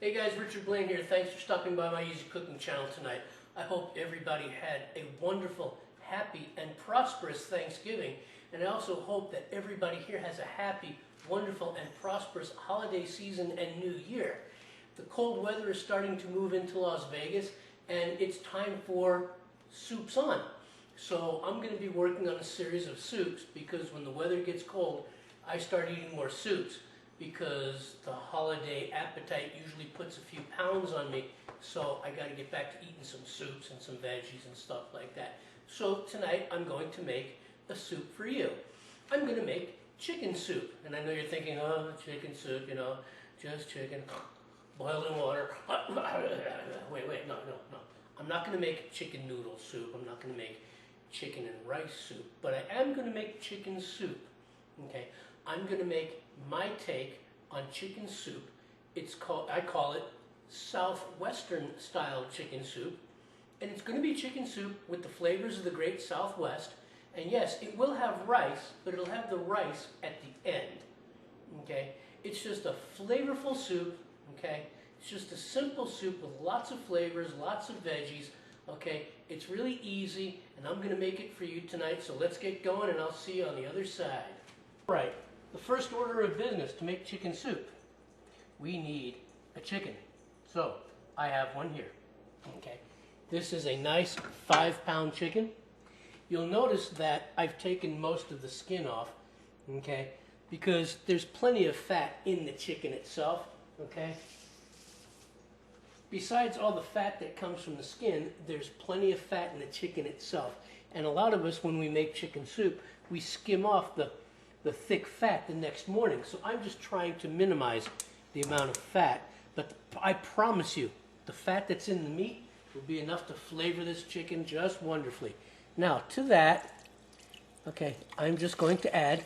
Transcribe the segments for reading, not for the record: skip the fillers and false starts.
Hey guys, Richard Blaine here. Thanks for stopping by my Easy Cooking channel tonight. I hope everybody had a wonderful, happy, and prosperous Thanksgiving. And I also hope that everybody here has a happy, wonderful, and prosperous holiday season and new year. The cold weather is starting to move into Las Vegas, and it's time for soups on. So I'm going to be working on a series of soups because when the weather gets cold, I start eating more soups, because the holiday appetite usually puts a few pounds on me, so I got to get back to eating some soups and some veggies and stuff like that. So tonight I'm going to make a soup for you. I'm going to make chicken soup, and I know you're thinking, oh, chicken soup, you know, just chicken, boiled in water. Wait, no. I'm not going to make chicken noodle soup. I'm not going to make chicken and rice soup, but I am going to make chicken soup. Okay, I'm going to make my take on chicken soup. I call it Southwestern style chicken soup, and it's going to be chicken soup with the flavors of the great Southwest. And yes, it will have rice, but it'll have the rice at the end. Okay, it's just a flavorful soup. Okay, it's just a simple soup with lots of flavors, lots of veggies. Okay, it's really easy, and I'm going to make it for you tonight. So let's get going, and I'll see you on the other side. All right. The first order of business to make chicken soup, we need a chicken. So I have one here. Okay, this is a nice 5-pound chicken. You'll notice that I've taken most of the skin off, okay, because there's plenty of fat in the chicken itself. Okay, besides all the fat that comes from the skin, there's plenty of fat in the chicken itself. And a lot of us, when we make chicken soup, we skim off the thick fat the next morning. So I'm just trying to minimize the amount of fat. But I promise you, the fat that's in the meat will be enough to flavor this chicken just wonderfully. Now to that, okay, I'm just going to add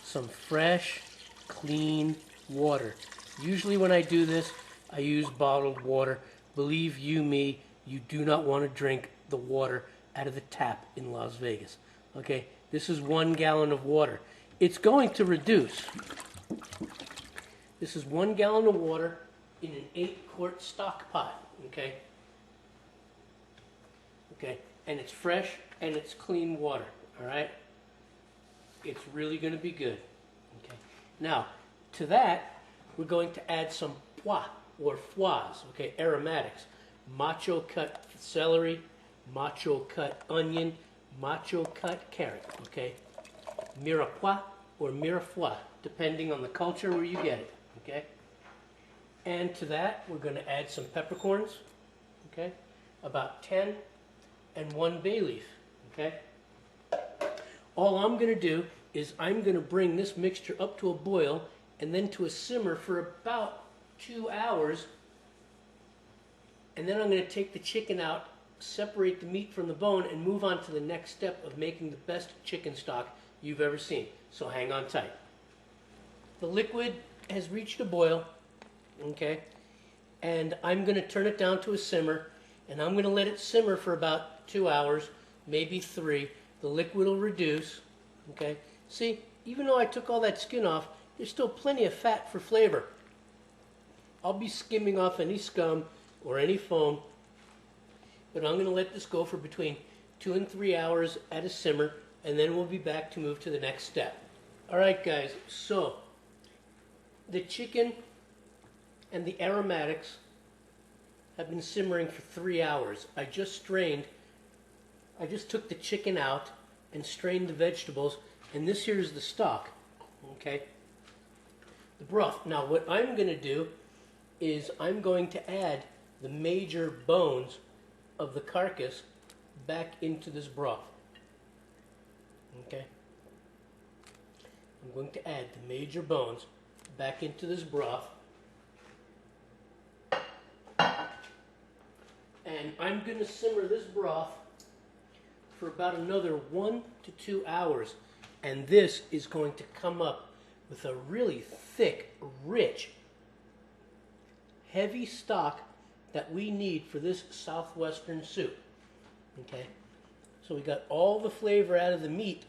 some fresh, clean water. Usually when I do this, I use bottled water. Believe you me, you do not want to drink the water out of the tap in Las Vegas. Okay, this is 1 gallon of water. It's going to reduce. This is 1 gallon of water in an 8-quart stock pot. Okay? Okay, and it's fresh and it's clean water. All right? It's really going to be good. Okay. Now, to that, we're going to add some pois or foies. Okay, aromatics. Macho cut celery, macho cut onion, macho cut carrot. Okay. Mirepoix or mirefoix, depending on the culture where you get it, okay? And to that, we're going to add some peppercorns, okay? About 10 and 1 bay leaf, okay? All I'm going to do is I'm going to bring this mixture up to a boil and then to a simmer for about 2 hours. And then I'm going to take the chicken out, separate the meat from the bone, and move on to the next step of making the best chicken stock you've ever seen. So hang on tight. The liquid has reached a boil, okay, and I'm going to turn it down to a simmer, and I'm going to let it simmer for about 2 hours, maybe 3. The liquid will reduce, okay. See, even though I took all that skin off, there's still plenty of fat for flavor. I'll be skimming off any scum or any foam, but I'm going to let this go for between 2 and 3 hours at a simmer, and then we'll be back to move to the next step. All right, guys, so the chicken and the aromatics have been simmering for 3 hours. I just took the chicken out and strained the vegetables, and this here is the stock, okay? The broth. Now, what I'm going to do is I'm going to add the major bones of the carcass back into this broth. Okay, I'm going to add the major bones back into this broth, and I'm going to simmer this broth for about another 1 to 2 hours, and this is going to come up with a really thick, rich, heavy stock that we need for this Southwestern soup. Okay, so we got all the flavor out of the meat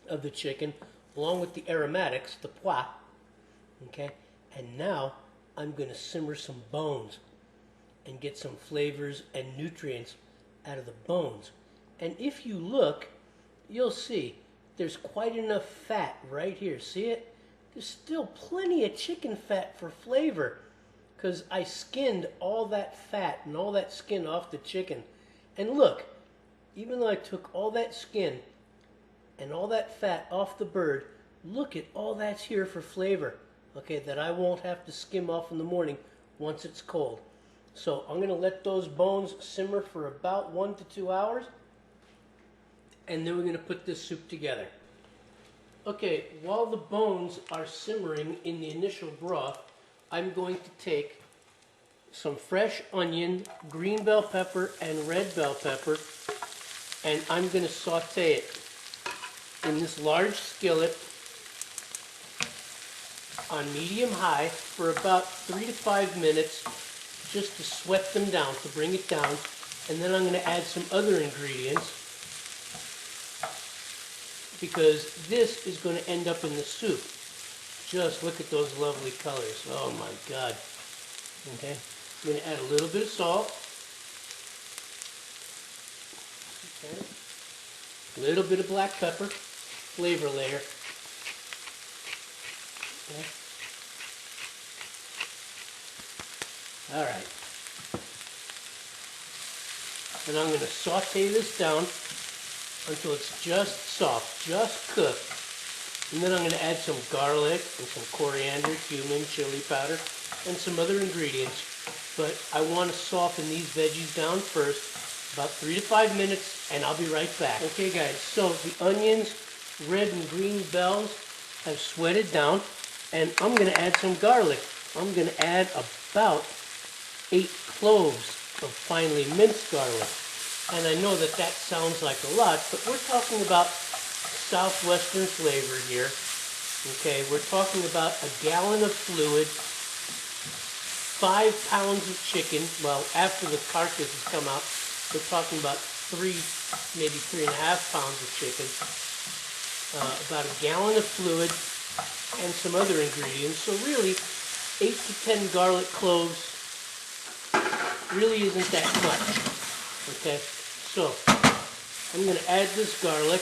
of the chicken, along with the aromatics, the pois. Okay, and now I'm going to simmer some bones and get some flavors and nutrients out of the bones. And if you look, you'll see there's quite enough fat right here. See it? There's still plenty of chicken fat for flavor because I skinned all that fat and all that skin off the chicken. And look, even though I took all that skin and all that fat off the bird, look at all that's here for flavor, okay, that I won't have to skim off in the morning once it's cold. So I'm going to let those bones simmer for about 1 to 2 hours, and then we're going to put this soup together. Okay, while the bones are simmering in the initial broth, I'm going to take some fresh onion, green bell pepper, and red bell pepper, and I'm going to saute it in this large skillet on medium-high for about 3 to 5 minutes, just to sweat them down, to bring it down. And then I'm going to add some other ingredients, because this is going to end up in the soup. Just look at those lovely colors. Oh my God. Okay, I'm going to add a little bit of salt. Okay. A little bit of black pepper, flavor layer. Okay. All right. And I'm going to saute this down until it's just soft, just cooked. And then I'm going to add some garlic and some coriander, cumin, chili powder, and some other ingredients. But I want to soften these veggies down first, about 3 to 5 minutes, and I'll be right back. Okay guys, so the onions, red and green bells, have sweated down, and I'm going to add some garlic. I'm going to add about 8 cloves of finely minced garlic. And I know that that sounds like a lot, but we're talking about southwestern flavor here. Okay, we're talking about a gallon of fluid, 5 pounds of chicken. Well, after the carcass has come out, we're talking about 3, maybe 3.5 pounds of chicken, about a gallon of fluid, and some other ingredients. So really, 8 to 10 garlic cloves really isn't that much. Okay, so I'm going to add this garlic,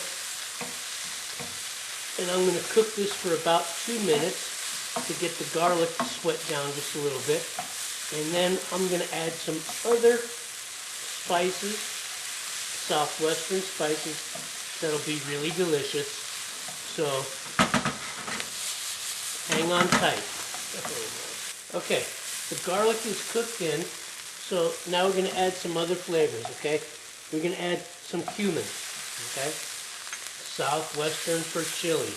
and I'm going to cook this for about 2 minutes to get the garlic to sweat down just a little bit. And then I'm going to add some other spices, southwestern spices, that'll be really delicious. So hang on tight. Okay, the garlic is cooked in, so now we're going to add some other flavors, okay? We're going to add some cumin, okay? Southwestern for chili.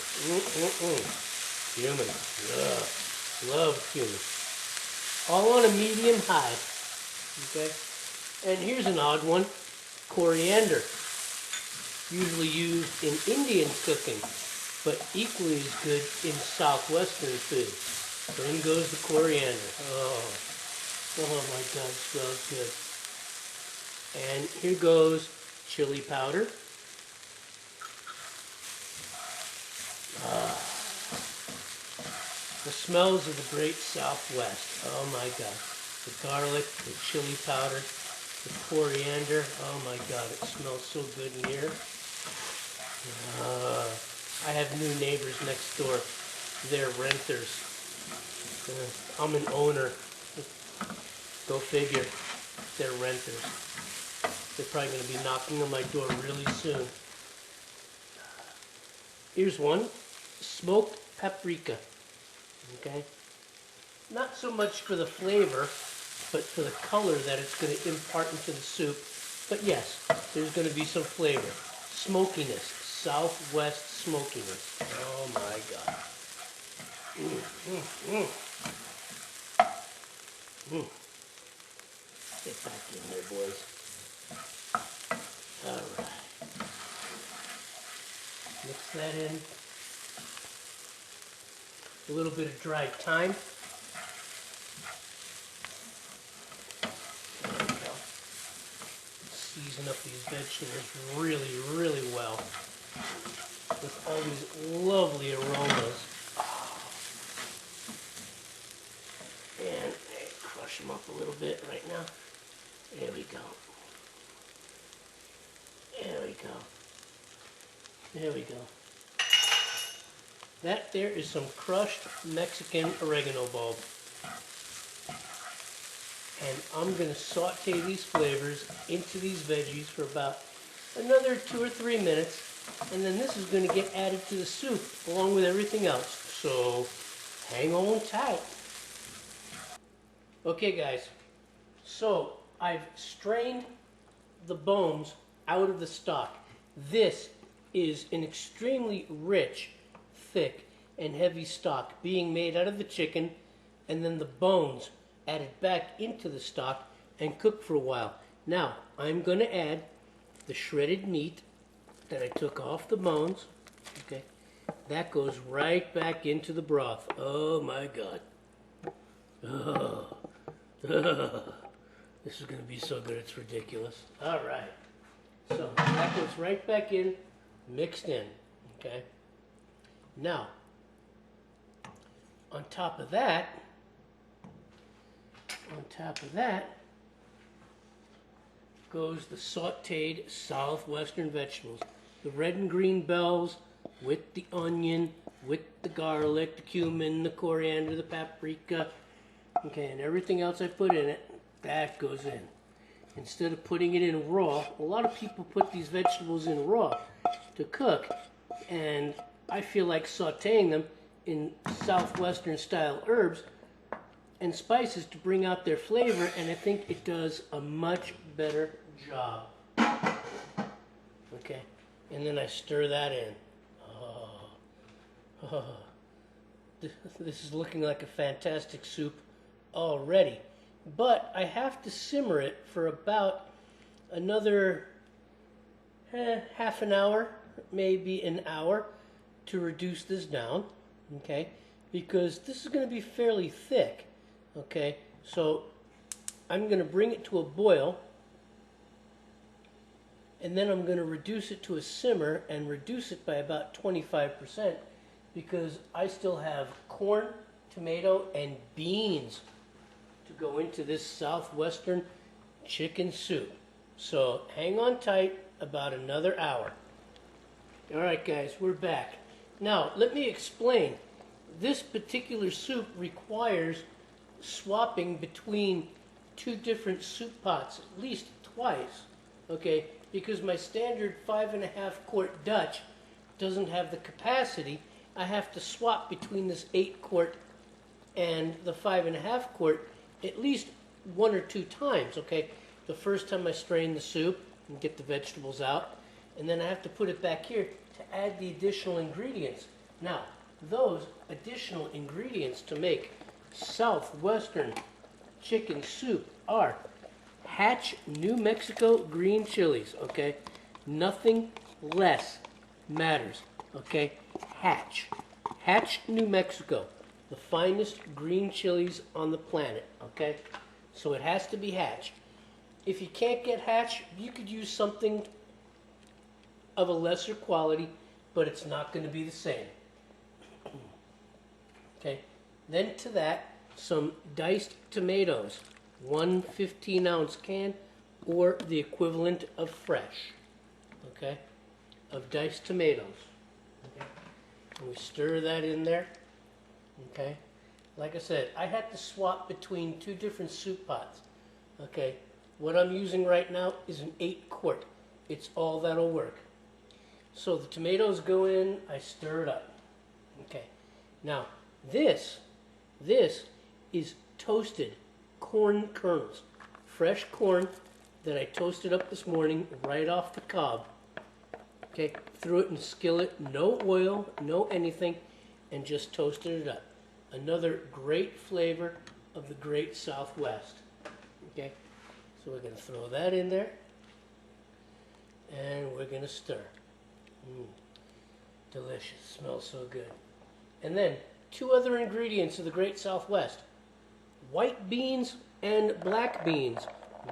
Cumin. Ugh. Love cumin. All on a medium high, okay? And here's an odd one, coriander. Usually used in Indian cooking, but equally as good in southwestern food. So in goes the coriander. Oh my God, it smells good. And here goes chili powder. The smells of the great Southwest. Oh my God. The garlic, the chili powder, the coriander. Oh my God, it smells so good in here. I have new neighbors next door. They're renters. I'm an owner. Go figure. They're renters. They're probably going to be knocking on my door really soon. Here's one. Smoked paprika. Okay? Not so much for the flavor, but for the color that it's going to impart into the soup. But yes, there's going to be some flavor. Smokiness. Southwest smokiness. Oh my God. Get back in there, boys. Alright. Mix that in. A little bit of dried thyme. There we go. Season up these vegetables really, really well with all these lovely aromas. And crush them up a little bit right now. There we go. There we go. There we go. That there is some crushed Mexican oregano bulb. And I'm going to saute these flavors into these veggies for about another 2 or 3 minutes. And then this is going to get added to the soup along with everything else. So hang on tight. Okay guys, so I've strained the bones out of the stock. This is an extremely rich, thick, and heavy stock being made out of the chicken, and then the bones added back into the stock and cooked for a while. Now, I'm going to add the shredded meat that I took off the bones. Okay, that goes right back into the broth. Oh my God. Oh. This is going to be so good, it's ridiculous. All right. So that goes right back in, mixed in. Okay. Now, on top of that, goes the sauteed southwestern vegetables. The red and green bells with the onion, with the garlic, the cumin, the coriander, the paprika. Okay, and everything else I put in it, that goes in. Instead of putting it in raw, a lot of people put these vegetables in raw to cook, and I feel like sauteing them in southwestern style herbs and spices to bring out their flavor, and I think it does a much better job. Okay, and then I stir that in. This is looking like a fantastic soup already, but I have to simmer it for about another half an hour, maybe an hour, to reduce this down. Okay, because this is going to be fairly thick. Okay, so I'm going to bring it to a boil, and then I'm going to reduce it to a simmer and reduce it by about 25%, because I still have corn, tomato, and beans to go into this southwestern chicken soup. So hang on tight about another hour. All right, guys, we're back. Now, let me explain. This particular soup requires swapping between two different soup pots at least twice, okay, because my standard 5.5 quart Dutch doesn't have the capacity. I have to swap between this 8 quart and the 5.5 quart at least 1 or 2 times, okay. The first time I strain the soup and get the vegetables out, and then I have to put it back here to add the additional ingredients. Now, those additional ingredients to make southwestern chicken soup are Hatch New Mexico green chilies, okay? Nothing less matters, okay? Hatch New Mexico, the finest green chilies on the planet, okay? So it has to be Hatch. If you can't get Hatch, you could use something of a lesser quality, but it's not going to be the same. Okay, then to that, some diced tomatoes, 1 15-ounce can, or the equivalent of fresh, okay, of diced tomatoes. Okay. And we stir that in there, okay. Like I said, I had to swap between 2 different soup pots, okay. What I'm using right now is an 8 quart. It's all that'll work. So the tomatoes go in, I stir it up, okay. Now, this is toasted corn kernels, fresh corn that I toasted up this morning right off the cob. Okay, threw it in a skillet, no oil, no anything, and just toasted it up. Another great flavor of the great Southwest. Okay, so we're going to throw that in there, and we're going to stir. Delicious, smells so good. And then 2 other ingredients of the Great Southwest. White beans and black beans.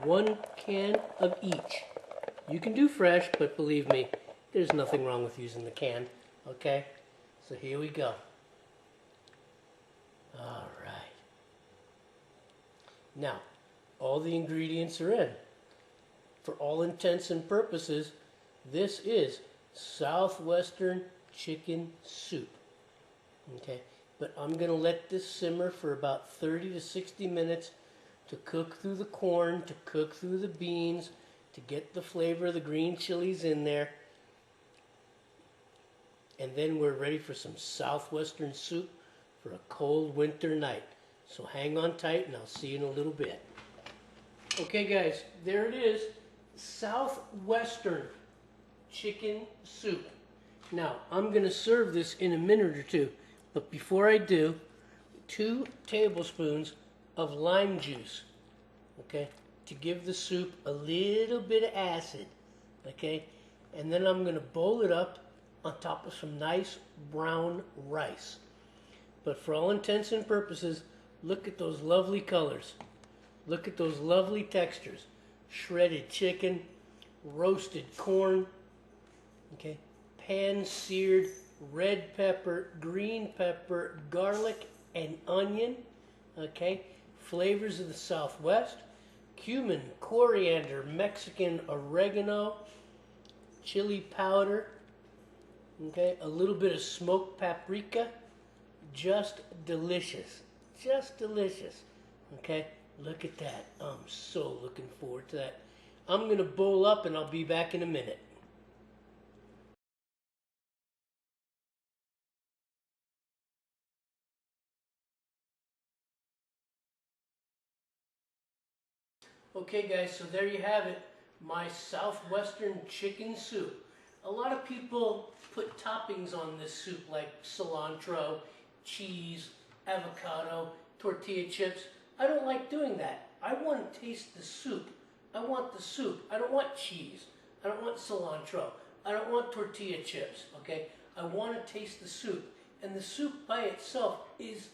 1 can of each. You can do fresh, but believe me, there's nothing wrong with using the can. Okay? So here we go. All right. Now, all the ingredients are in. For all intents and purposes, this is Southwestern chicken soup. Okay, but I'm going to let this simmer for about 30 to 60 minutes to cook through the corn, to cook through the beans, to get the flavor of the green chilies in there. And then we're ready for some Southwestern soup for a cold winter night. So hang on tight and I'll see you in a little bit. Okay guys, there it is. Southwestern chicken soup. Now, I'm going to serve this in a minute or two. But before I do, 2 tablespoons of lime juice. Okay? To give the soup a little bit of acid. Okay? And then I'm going to bowl it up on top of some nice brown rice. But for all intents and purposes, look at those lovely colors. Look at those lovely textures. Shredded chicken, roasted corn, okay, pan-seared red pepper, green pepper, garlic, and onion, okay, flavors of the Southwest, cumin, coriander, Mexican oregano, chili powder, okay, a little bit of smoked paprika, just delicious, okay. Look at that. I'm so looking forward to that. I'm going to bowl up and I'll be back in a minute. Okay guys, so there you have it. My Southwestern chicken soup. A lot of people put toppings on this soup like cilantro, cheese, avocado, tortilla chips. I don't like doing that. I want to taste the soup. I want the soup. I don't want cheese. I don't want cilantro. I don't want tortilla chips, okay? I want to taste the soup. And the soup by itself is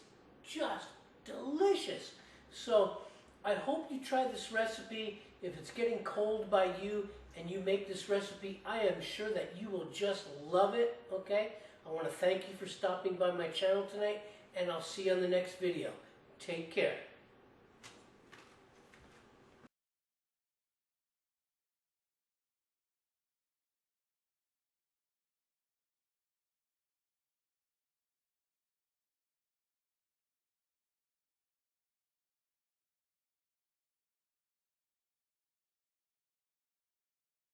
just delicious. So I hope you try this recipe. If it's getting cold by you and you make this recipe, I am sure that you will just love it, okay? I want to thank you for stopping by my channel tonight, and I'll see you on the next video. Take care.